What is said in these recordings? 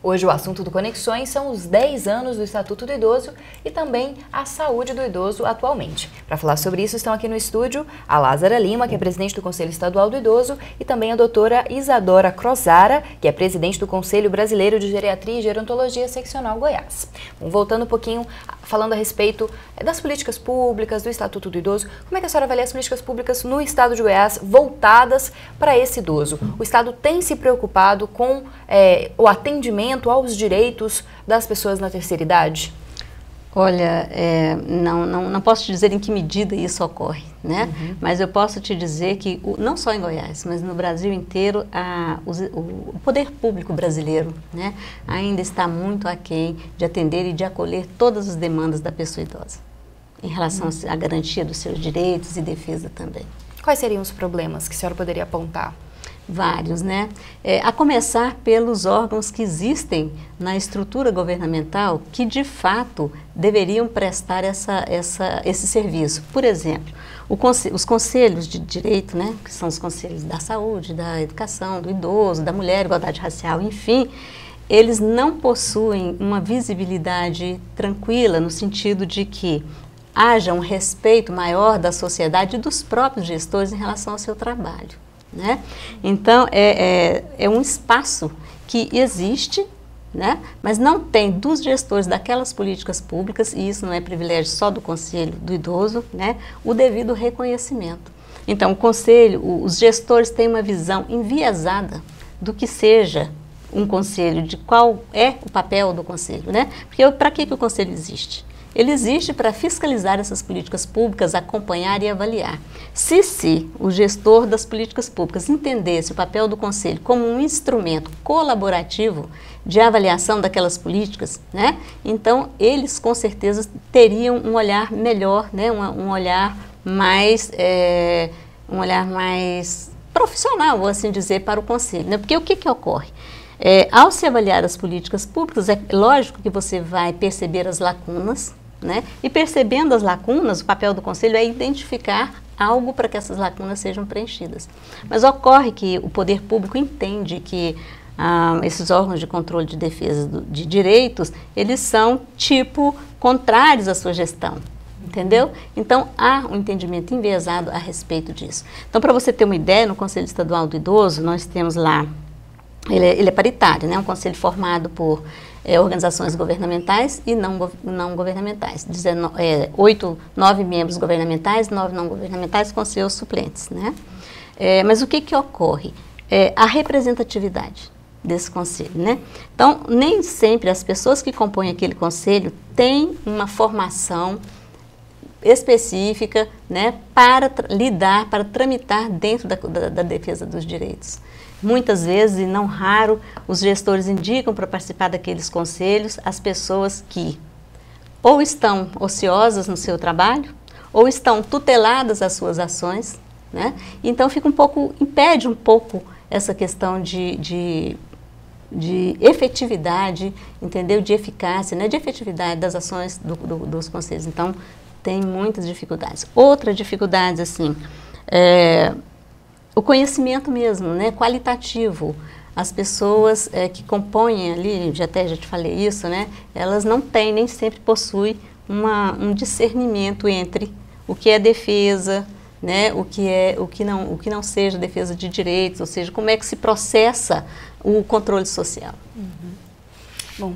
Hoje o assunto do Conexões são os 10 anos do Estatuto do Idoso e também a saúde do idoso atualmente. Para falar sobre isso estão aqui no estúdio a Lázara Lima, que é presidente do Conselho Estadual do Idoso, e também a doutora Isadora Crozara, que é presidente do Conselho Brasileiro de Geriatria e Gerontologia Seccional Goiás. Bom, voltando um pouquinho, falando a respeito das políticas públicas, do Estatuto do Idoso, como é que a senhora avalia as políticas públicas no estado de Goiás voltadas para esse idoso? O estado tem se preocupado com o atendimento aos direitos das pessoas na terceira idade? Olha, não posso te dizer em que medida isso ocorre, né? Mas eu posso te dizer que, não só em Goiás, mas no Brasil inteiro, o poder público brasileiro, né, ainda está muito aquém de atender e de acolher todas as demandas da pessoa idosa, em relação à garantia dos seus direitos e defesa também. Quais seriam os problemas que a senhora poderia apontar? Vários, né? A começar pelos órgãos que existem na estrutura governamental que, de fato, deveriam prestar esse serviço. Por exemplo, os conselhos de direito, né, que são os conselhos da saúde, da educação, do idoso, da mulher, igualdade racial, enfim, eles não possuem uma visibilidade tranquila no sentido de que haja um respeito maior da sociedade e dos próprios gestores em relação ao seu trabalho. Né? Então, é um espaço que existe, né? Mas não tem dos gestores daquelas políticas públicas, e isso não é privilégio só do Conselho do Idoso, né? O devido reconhecimento. Então, o Conselho, os gestores têm uma visão enviesada do que seja um Conselho, de qual é o papel do Conselho, né? Porque para que o Conselho existe? Ele existe para fiscalizar essas políticas públicas, acompanhar e avaliar. Se o gestor das políticas públicas entendesse o papel do Conselho como um instrumento colaborativo de avaliação daquelas políticas, né, então eles com certeza teriam um olhar melhor, né, um olhar mais profissional, vou assim dizer, para o Conselho. Né? Porque o que ocorre? Ao se avaliar as políticas públicas, é lógico que você vai perceber as lacunas, né? E percebendo as lacunas, o papel do Conselho é identificar algo para que essas lacunas sejam preenchidas. Mas ocorre que o poder público entende que esses órgãos de controle de defesa de direitos, eles são, contrários à sua gestão. Entendeu? Então, há um entendimento enviesado a respeito disso. Então, para você ter uma ideia, no Conselho Estadual do Idoso, nós temos lá, ele é paritário, né? Um conselho formado por organizações governamentais e não governamentais. 9 membros governamentais, 9 não governamentais com seus suplentes, né? Mas o que ocorre? A representatividade desse conselho, né? Então, nem sempre as pessoas que compõem aquele conselho têm uma formação específica, né, para lidar, para tramitar dentro da defesa dos direitos. Muitas vezes, e não raro, os gestores indicam para participar daqueles conselhos as pessoas que ou estão ociosas no seu trabalho, ou estão tuteladas às suas ações, né? Então impede um pouco essa questão de efetividade, entendeu? De eficácia, né? De efetividade das ações dos conselhos. Então, tem muitas dificuldades. Outra dificuldade, assim, o conhecimento mesmo, né, qualitativo. As pessoas que compõem ali, já te falei isso, né, elas não têm, nem sempre possuem um discernimento entre o que é defesa, né, o que não seja defesa de direitos, ou seja, como é que se processa o controle social. Bom,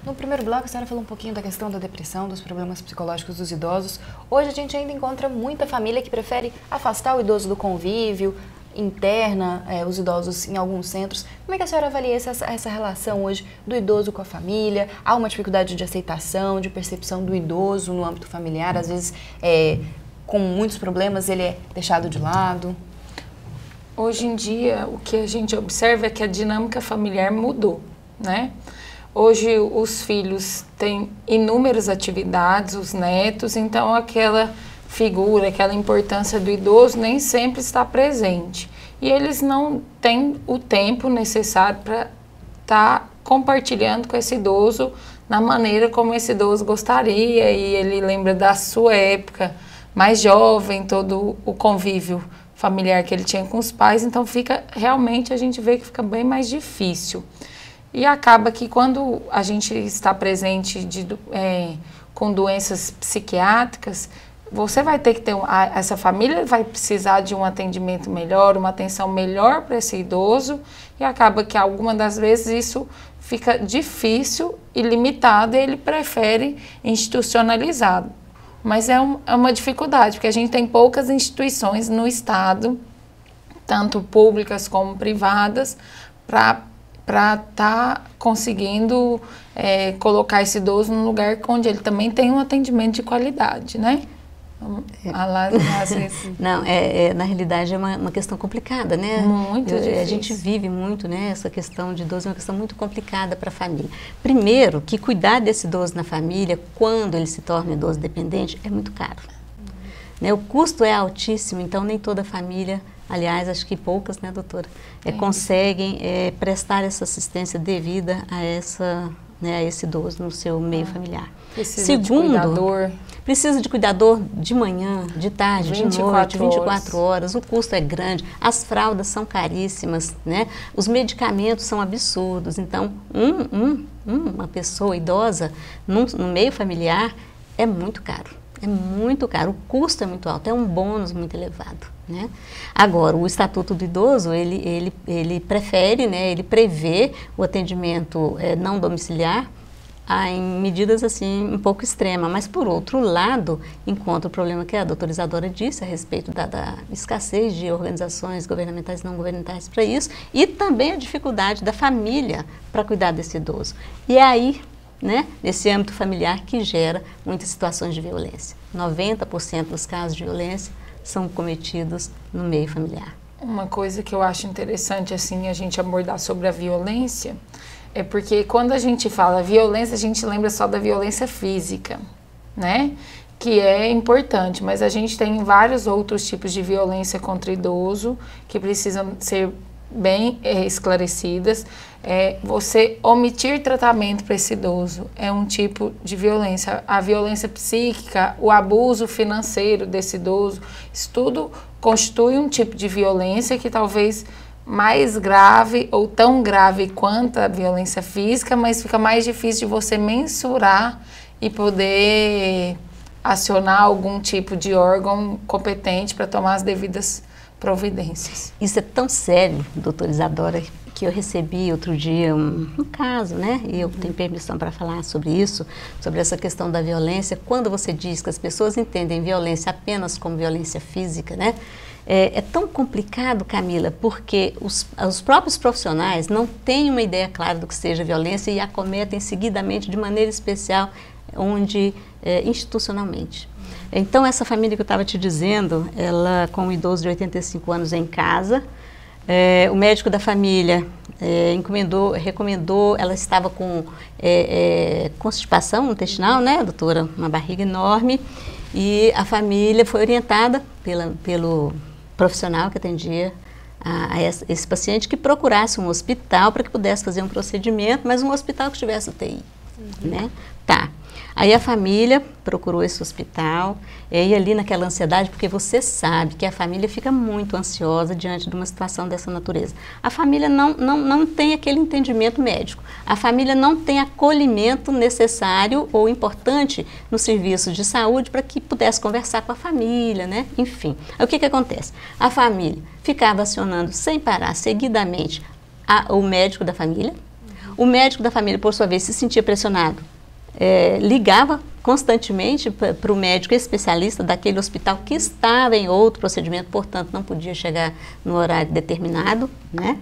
no primeiro bloco a senhora falou um pouquinho da questão da depressão, dos problemas psicológicos dos idosos. Hoje a gente ainda encontra muita família que prefere afastar o idoso do convívio, interna os idosos em alguns centros. Como é que a senhora avalia essa relação hoje do idoso com a família? Há uma dificuldade de aceitação, de percepção do idoso no âmbito familiar? Às vezes, com muitos problemas, ele é deixado de lado? Hoje em dia, o que a gente observa é que a dinâmica familiar mudou, né? Hoje, os filhos têm inúmeras atividades, os netos, então aquela figura, aquela importância do idoso nem sempre está presente. E eles não têm o tempo necessário para estar compartilhando com esse idoso na maneira como esse idoso gostaria, e ele lembra da sua época mais jovem, todo o convívio familiar que ele tinha com os pais, então realmente a gente vê que fica bem mais difícil. E acaba que quando a gente está presente com doenças psiquiátricas, você vai ter que ter, essa família vai precisar de um atendimento melhor, uma atenção melhor para esse idoso, e acaba que algumas das vezes isso fica difícil e limitado, e ele prefere institucionalizado. Mas é uma dificuldade, porque a gente tem poucas instituições no estado, tanto públicas como privadas, para estar conseguindo colocar esse idoso num lugar onde ele também tem um atendimento de qualidade, né? Não, na realidade é uma questão complicada, né? Muito difícil. A gente vive muito, né? Essa questão de idoso é uma questão muito complicada para a família. Primeiro, que cuidar desse idoso na família, quando ele se torna idoso dependente, é muito caro. Né? O custo é altíssimo, então nem toda família, aliás, acho que poucas, né, doutora, conseguem prestar essa assistência devida a esse idoso no seu meio familiar. Precisa de cuidador. Precisa de cuidador de manhã, de tarde, de noite, 24 horas. O custo é grande, as fraldas são caríssimas, né? Os medicamentos são absurdos. Então, uma pessoa idosa no meio familiar é muito caro. É muito caro, o custo é muito alto, é um bônus muito elevado, né? Agora, o Estatuto do Idoso, ele prefere, né, ele prevê o atendimento não domiciliar em medidas assim um pouco extremas, mas por outro lado, encontra o problema que a doutora Isadora disse a respeito da escassez de organizações governamentais e não governamentais para isso, e também a dificuldade da família para cuidar desse idoso. E é aí, né, nesse âmbito familiar que gera muitas situações de violência. 90% dos casos de violência são cometidos no meio familiar. Uma coisa que eu acho interessante assim a gente abordar sobre a violência é porque quando a gente fala violência, a gente lembra só da violência física, né? Que é importante, mas a gente tem vários outros tipos de violência contra idoso que precisam ser bem esclarecidas. Você omitir tratamento para esse idoso é um tipo de violência. A violência psíquica, o abuso financeiro desse idoso, isso tudo constitui um tipo de violência que talvez mais grave ou tão grave quanto a violência física, mas fica mais difícil de você mensurar e poder acionar algum tipo de órgão competente para tomar as devidas providências. Isso é tão sério, doutora Isadora, que eu recebi outro dia um caso, né? E eu tenho permissão para falar sobre isso, sobre essa questão da violência. Quando você diz que as pessoas entendem violência apenas como violência física, né? É tão complicado, Camila, porque os próprios profissionais não têm uma ideia clara do que seja violência e acometem seguidamente, de maneira especial, institucionalmente. Então, essa família que eu estava te dizendo, ela com um idoso de 85 anos em casa, o médico da família recomendou, ela estava com constipação intestinal, né, doutora? Uma barriga enorme, e a família foi orientada pelo profissional que atendia a esse paciente que procurasse um hospital para que pudesse fazer um procedimento, mas um hospital que tivesse UTI, né? Tá. Aí a família procurou esse hospital, e ali naquela ansiedade, porque você sabe que a família fica muito ansiosa diante de uma situação dessa natureza. A família não tem aquele entendimento médico, a família não tem acolhimento necessário ou importante no serviço de saúde para que pudesse conversar com a família, né? Enfim, aí o que acontece? A família ficava acionando sem parar, seguidamente, o médico da família. O médico da família, por sua vez, se sentia pressionado. Ligava constantemente para o médico especialista daquele hospital que estava em outro procedimento, portanto não podia chegar no horário determinado, né?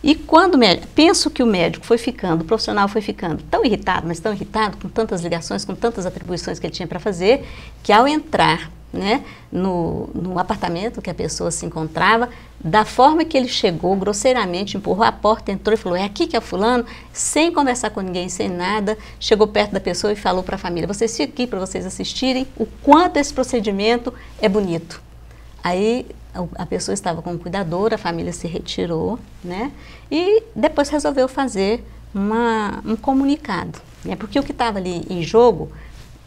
E quando penso que o médico foi ficando, o profissional foi ficando tão irritado, mas tão irritado, com tantas ligações, com tantas atribuições que ele tinha para fazer, que ao entrar, né, no apartamento que a pessoa se encontrava, da forma que ele chegou, grosseiramente empurrou a porta, entrou e falou: é aqui que é fulano, sem conversar com ninguém, sem nada, chegou perto da pessoa e falou para a família: vocês ficam aqui para vocês assistirem o quanto esse procedimento é bonito. Aí a pessoa estava com um cuidador, a família se retirou, né, e depois resolveu fazer um comunicado, né, porque o que estava ali em jogo,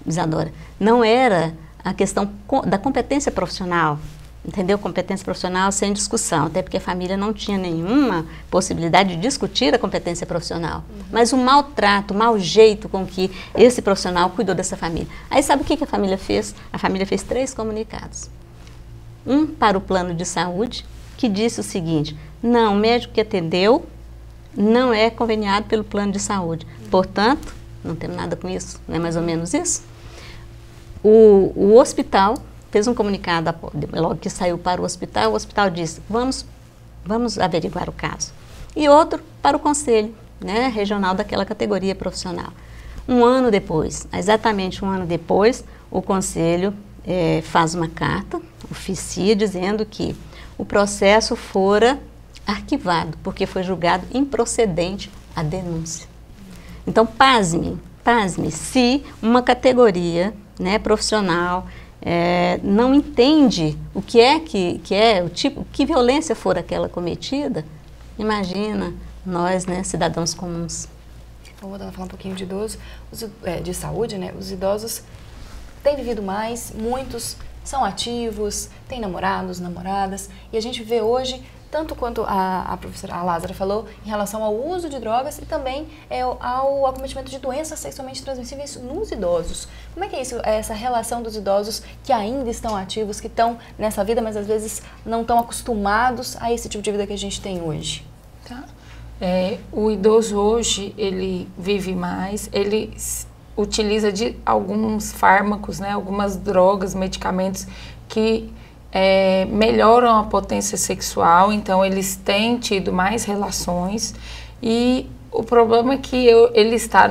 Isadora, não era a questão da competência profissional entendeu? Competência profissional sem discussão, até porque a família não tinha nenhuma possibilidade de discutir a competência profissional. Mas o maltrato, o mau jeito com que esse profissional cuidou dessa família. Aí sabe o que a família fez? A família fez 3 comunicados. Um para o plano de saúde, que disse o seguinte: não, o médico que atendeu não é conveniado pelo plano de saúde. Portanto, não temos nada com isso, não é mais ou menos isso? O hospital fez um comunicado, logo que saiu para o hospital disse, vamos averiguar o caso. E outro para o conselho, né, regional daquela categoria profissional. Um ano depois, exatamente um ano depois, o conselho faz uma carta, oficia, dizendo que o processo fora arquivado, porque foi julgado improcedente a denúncia. Então, pasme, se uma categoria, né, profissional não entende o que é o tipo, que violência for aquela cometida, imagina nós, né, cidadãos comuns. Vamos voltar a falar um pouquinho de idoso, de saúde, né? Os idosos têm vivido mais, muitos são ativos, têm namorados, namoradas, e a gente vê hoje, tanto quanto a professora Lázara falou, em relação ao uso de drogas e também ao acometimento de doenças sexualmente transmissíveis nos idosos. Como é que é isso, essa relação dos idosos que ainda estão ativos, que estão nessa vida, mas às vezes não estão acostumados a esse tipo de vida que a gente tem hoje? Tá. O idoso hoje, ele vive mais, ele utiliza de alguns fármacos, né, algumas drogas, medicamentos que melhoram a potência sexual, então eles têm tido mais relações, e o problema é que ele está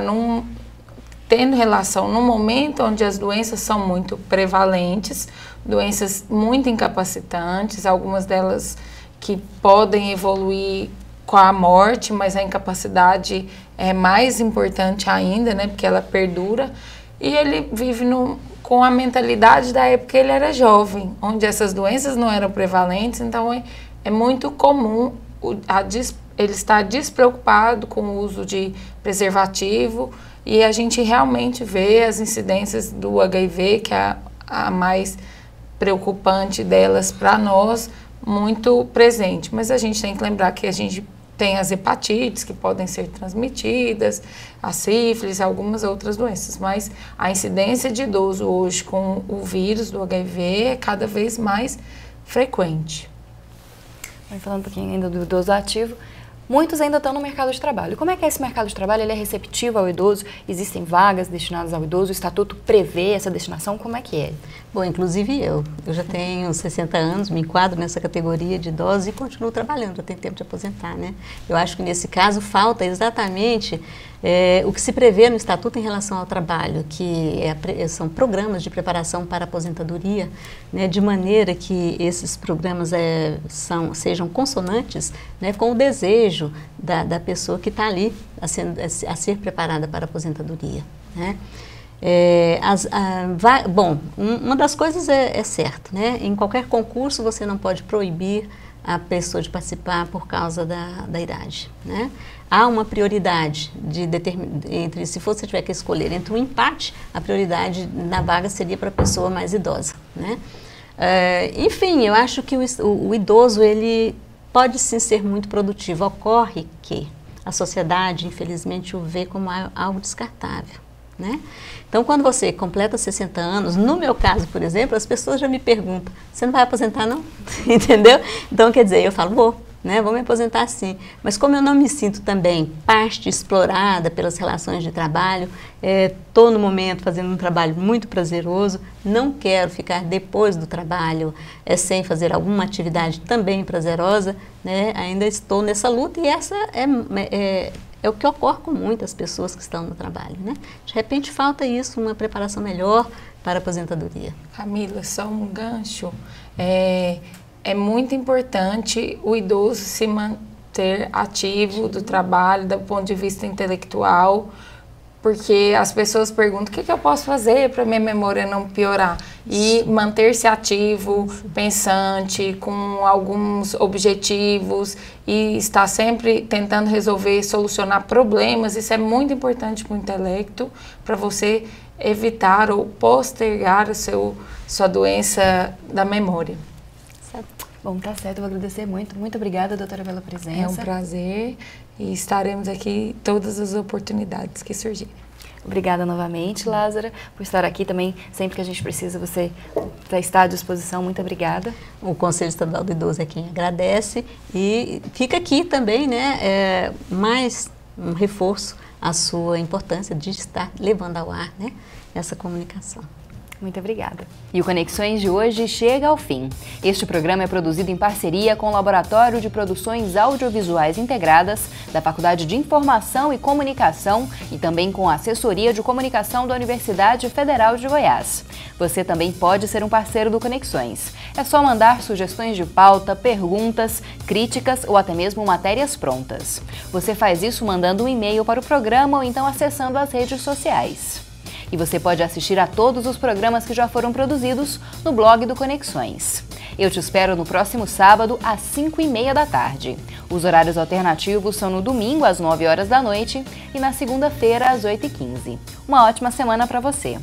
tendo relação num momento onde as doenças são muito prevalentes, doenças muito incapacitantes, algumas delas que podem evoluir com a morte, mas a incapacidade é mais importante ainda, né, porque ela perdura, e ele vive com a mentalidade da época que ele era jovem, onde essas doenças não eram prevalentes, então é muito comum ele estar despreocupado com o uso de preservativo, e a gente realmente vê as incidências do HIV, que é a mais preocupante delas para nós, muito presente. Mas a gente tem que lembrar que a gente tem as hepatites que podem ser transmitidas, a sífilis, algumas outras doenças, mas a incidência de idoso hoje com o vírus do HIV é cada vez mais frequente. Falando um pouquinho ainda do idoso ativo, muitos ainda estão no mercado de trabalho. Como é que é esse mercado de trabalho? Ele é receptivo ao idoso? Existem vagas destinadas ao idoso? O estatuto prevê essa destinação? Como é que é? Bom, inclusive eu já tenho 60 anos, me enquadro nessa categoria de idosos e continuo trabalhando, já tenho tempo de aposentar, né? Eu acho que nesse caso falta exatamente o que se prevê no estatuto em relação ao trabalho, que são programas de preparação para a aposentadoria, né, de maneira que esses programas sejam consonantes, né, com o desejo da pessoa que está ali a ser preparada para a aposentadoria, né? Bom, uma das coisas é certa, né? Em qualquer concurso você não pode proibir a pessoa de participar por causa da idade, né? Há uma prioridade se você tiver que escolher entre um empate, a prioridade na vaga seria para a pessoa mais idosa, né? Enfim, eu acho que o idoso ele pode sim ser muito produtivo. Ocorre que a sociedade, infelizmente, o vê como algo descartável, né? Então, quando você completa 60 anos, no meu caso, por exemplo, as pessoas já me perguntam, você não vai aposentar não? Entendeu? Então, quer dizer, eu falo, vou me aposentar sim. Mas como eu não me sinto também parte explorada pelas relações de trabalho, estou no momento fazendo um trabalho muito prazeroso, não quero ficar depois do trabalho sem fazer alguma atividade também prazerosa, né? Ainda estou nessa luta, e essa é o que ocorre com muitas pessoas que estão no trabalho, né? De repente falta isso, uma preparação melhor para a aposentadoria. Camila, só um gancho. É muito importante o idoso se manter ativo do trabalho, do ponto de vista intelectual, porque as pessoas perguntam o que eu posso fazer para minha memória não piorar. E manter-se ativo, pensante, com alguns objetivos, e estar sempre tentando resolver, solucionar problemas, isso é muito importante para o intelecto, para você evitar ou postergar sua doença da memória. Bom, tá certo, eu vou agradecer muito. Muito obrigada, doutora, pela presença. É um prazer e estaremos aqui todas as oportunidades que surgirem. Obrigada novamente, Lázara, por estar aqui também. Sempre que a gente precisa, você está à disposição. Muito obrigada. O Conselho Estadual do Idoso é quem agradece e fica aqui também, né, mais um reforço à sua importância de estar levando ao ar, né, essa comunicação. Muito obrigada. E o Conexões de hoje chega ao fim. Este programa é produzido em parceria com o Laboratório de Produções Audiovisuais Integradas da Faculdade de Informação e Comunicação e também com a Assessoria de Comunicação da Universidade Federal de Goiás. Você também pode ser um parceiro do Conexões. É só mandar sugestões de pauta, perguntas, críticas ou até mesmo matérias prontas. Você faz isso mandando um e-mail para o programa ou então acessando as redes sociais. E você pode assistir a todos os programas que já foram produzidos no blog do Conexões. Eu te espero no próximo sábado, às 5h30 da tarde. Os horários alternativos são no domingo, às 9 horas da noite, e na segunda-feira, às 8h15. Uma ótima semana para você!